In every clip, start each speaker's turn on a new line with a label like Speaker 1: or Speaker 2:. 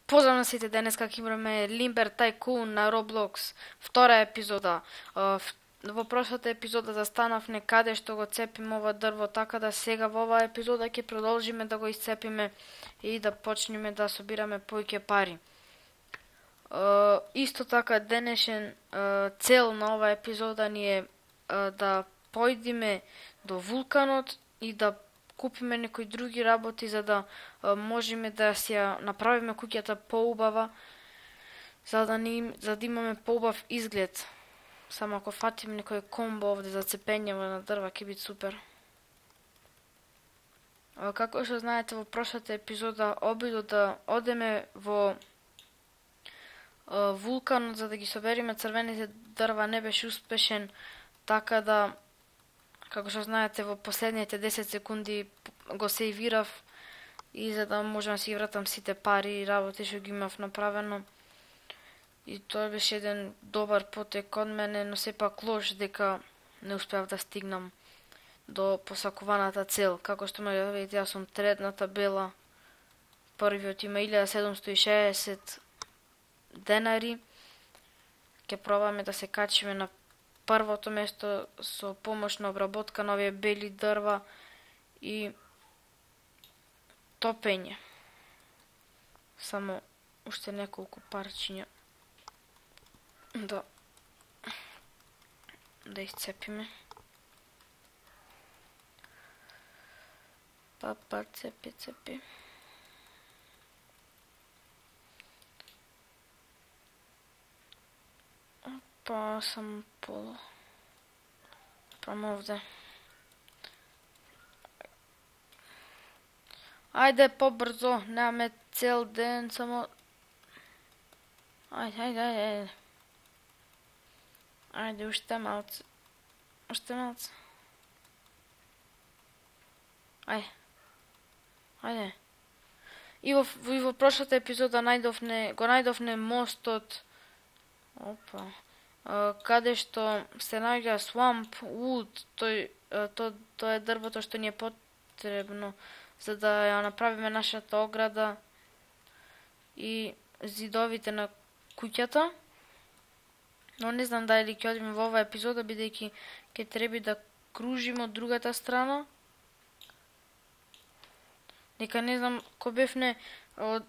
Speaker 1: Поздрав на сите, денеска ќе играме Limber Tycoon на Roblox, втора епизода. Во прошлата епизода застанавме каде што го цепиме ова дрво, така да сега во оваа епизода ќе продолжиме да го исцепиме и да почнеме да собираме поиќе пари. Исто така денешен цел на оваа епизода ни е да појдиме до вулканот и да купиме некои други работи за да можеме да си ја направиме куќата поубава, за да имаме поубав изглед. Само ако фатиме некој комбо овде за цепење на дрва ќе биде супер. Како што знаете, во прошлата епизода обидот да одеме во вулканот за да ги собериме црвените дрва не беше успешен, така да, како што знаете, во последните 10 секунди го сейвирав и за да можам да си вратам сите пари и работи што ги имав направено. И тоа беше еден добар потек од мене, но сепак лош дека не успеав да стигнам до посакуваната цел. Како што ме видите, јас сум третна табела. Првиот има 1760 денари. Ќе пробаме да се качиме на првото место со помош на обработка на овие бели дрва и топење. Само уште неколку парчиња да исцепиме. Па, цепи. Па, сам полу. Прама овде. Ајде побрзо, немаме цел ден, само... Ајде. Ајде, уште малце. Ајде. И во прошлата епизода го најдовне мостот. Опа. Каде што се наоѓа Swamp Wood, тоа е дрвото што ни е потребно за да ја направиме нашата ограда и зидовите на куќата. Но не знам дали ќе одиме во оваа епизода, бидејќи ќе треба да кружиме од другата страна. Дека не знам, кој бевне од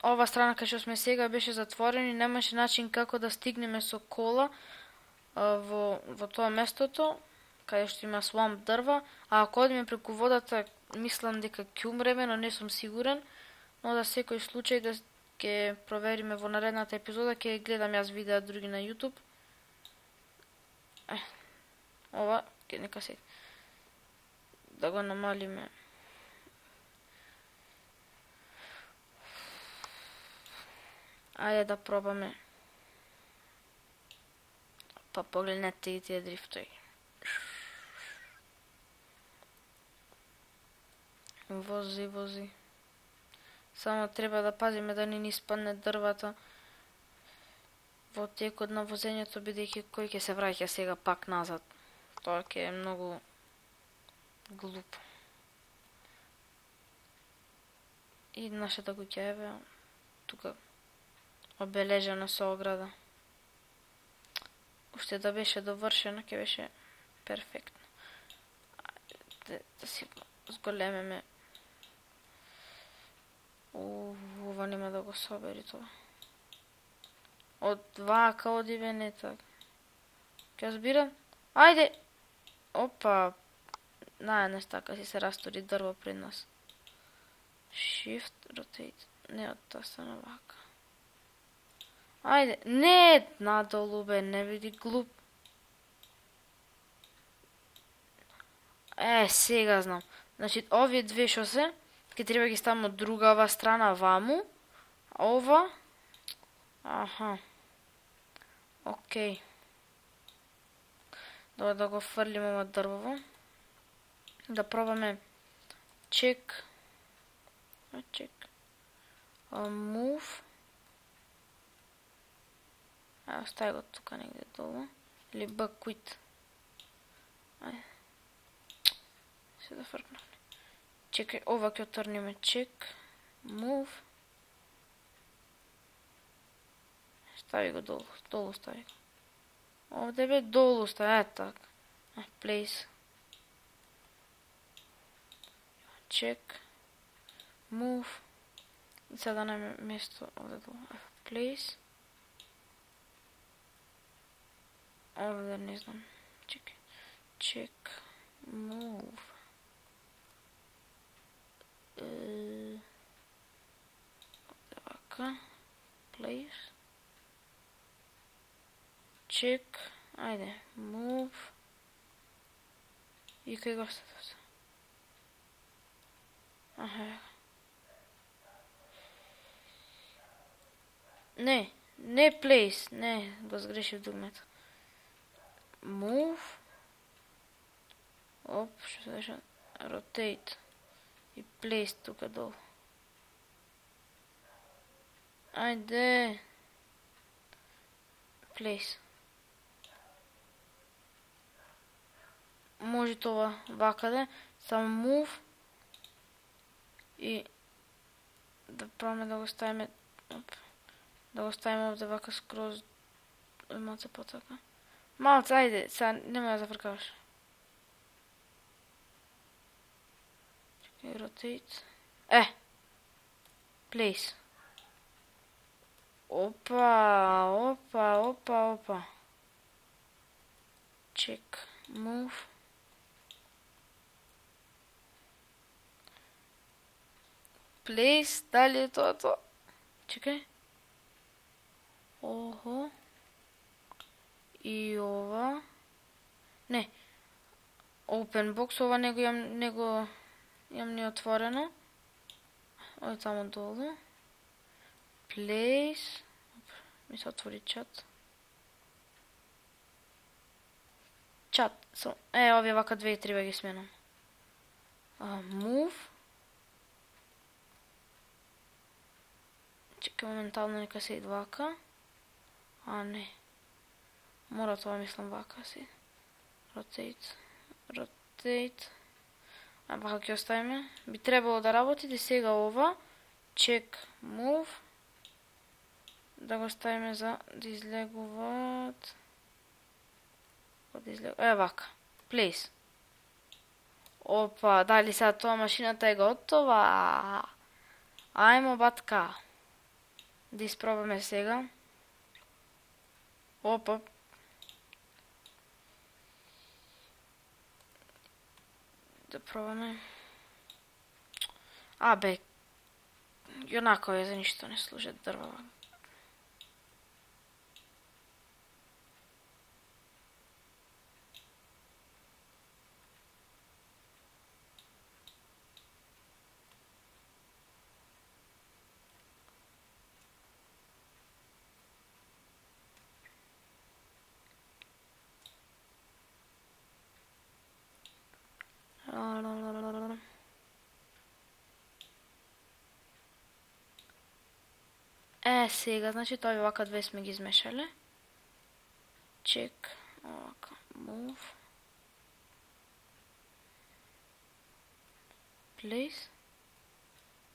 Speaker 1: ова страна кај што сме сега беше затворен и немаше начин како да стигнеме со кола во тоа местото, каде што има swamp дрва, а ако одиме преку водата, мислам дека ќе умреме, но не сум сигурен, но за секој случај да ќе провериме во наредната епизода, ќе гледам јас видеа други на YouTube. Ова ќе нека се да го намалиме. Ајде да пробаме. Па погледнете и тие дрифтови. Вози. Само треба да пазиме да не ни спадне дрвата во текот на возењето, бидејќи кој ќе се враќа сега пак назад. Тоа ќе е многу глупо. И нашата куќа е тука обележена со ограда. Уште да беше довршена, ќе беше перфектно. Да си зголемеме. Ова нема да го собери тоа. Од вака одиве не така. Ќе збирам? Ајде! Опа! Наеднаш така си се растори дрво пред нас. Shift, rotate. Не од тоа стана вака. Ајде! Не! Надолу бе, не биди глуп. Сега знам. Значи, овие две што се, ќе треба ги ставам од другава страна ваму. Ова. Аха. Океј. Добро да го фрлиме ова дрвово. Да пробаме чек. Move. Остави го тука негде долу. Или quit. Ајде. Се да фркнам. Чекај, ова ќе отрниме чек. Move. Стави го долу. Долу стави го. Ovdje bе долу стави. Так. Place. Check. Move. I sada nam je mjesto ovdje dolu. Place. Ovdje ne znam. Čekaj. Check. Move. Ovdje ovako. Place. Check. Ajde. Move. I kaj ga ostaviti? Aha. Ne place. Ne, ga zgrešil dugmet. Move. Op, što se deša? Rotate. I place tukaj dol. Ajde. Place. Može to ovakade. Samo move. I da probаме да го ставим. Да го ставим ovdje ovako skroz. Малце по-така. Малце, ajde, sad nemoj da zafrkavaš. Čekaj, rotate. Place. Opa. Check, move. Place, da li je to? Čekaj. Oho. I ova. Ne. Open box, ova nego imam nije otvoreno. Ovo je tamo dolu. Place. Mi se otvori chat. Chat. Ovi ovaka 2 i 3 vege smjenom. Move. Čekaj, momentalno neka se i dvaka. A ne. Mora to mislim vaka si. Rotate. A pa kako ostavime. Bi trebalo da работите сега ова. Check, move. Да го ставиме за да излегуват. Вака. Place. Опа, дали сега това машината е готова? Ajmo батка. Да изпробваме сега. Опа. Да пробваме. Бе. И onako je za ništa ne služe drva. Сега, значи това овака две сме ги измешали. Check, овака, move. Place.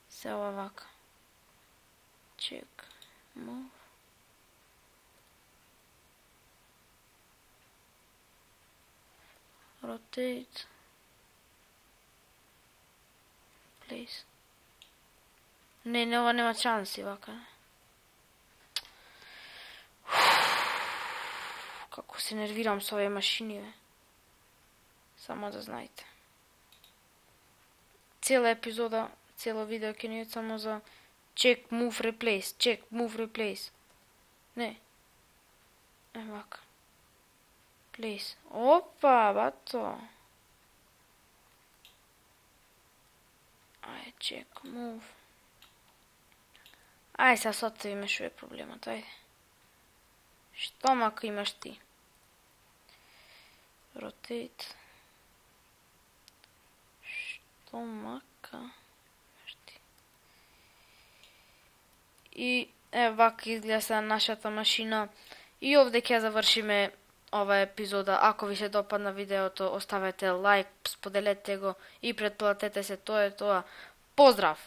Speaker 1: Сега овака. Check, move. Rotate. Place. Ne, ova nema šansi ovaka. Kako se nerviram s ove mašine. Samo da znajte. Cijela epizoda, cijelo video ki nije samo za check, move, replace, check, move, replace. Ne. Ovako. Place. Opa, bato. Ajde, check, move. Ajde, sad ostavim još ove problema, ajde. Što maka imaš ti? Rotate. Što maka imaš ti? I evo ovako izgleda sad našata mašina. I ovdje kada završime ova epizoda. Ako vi se dopadna video, to ostavite like, spodelite go i pretplatite se, to je to. Pozdrav!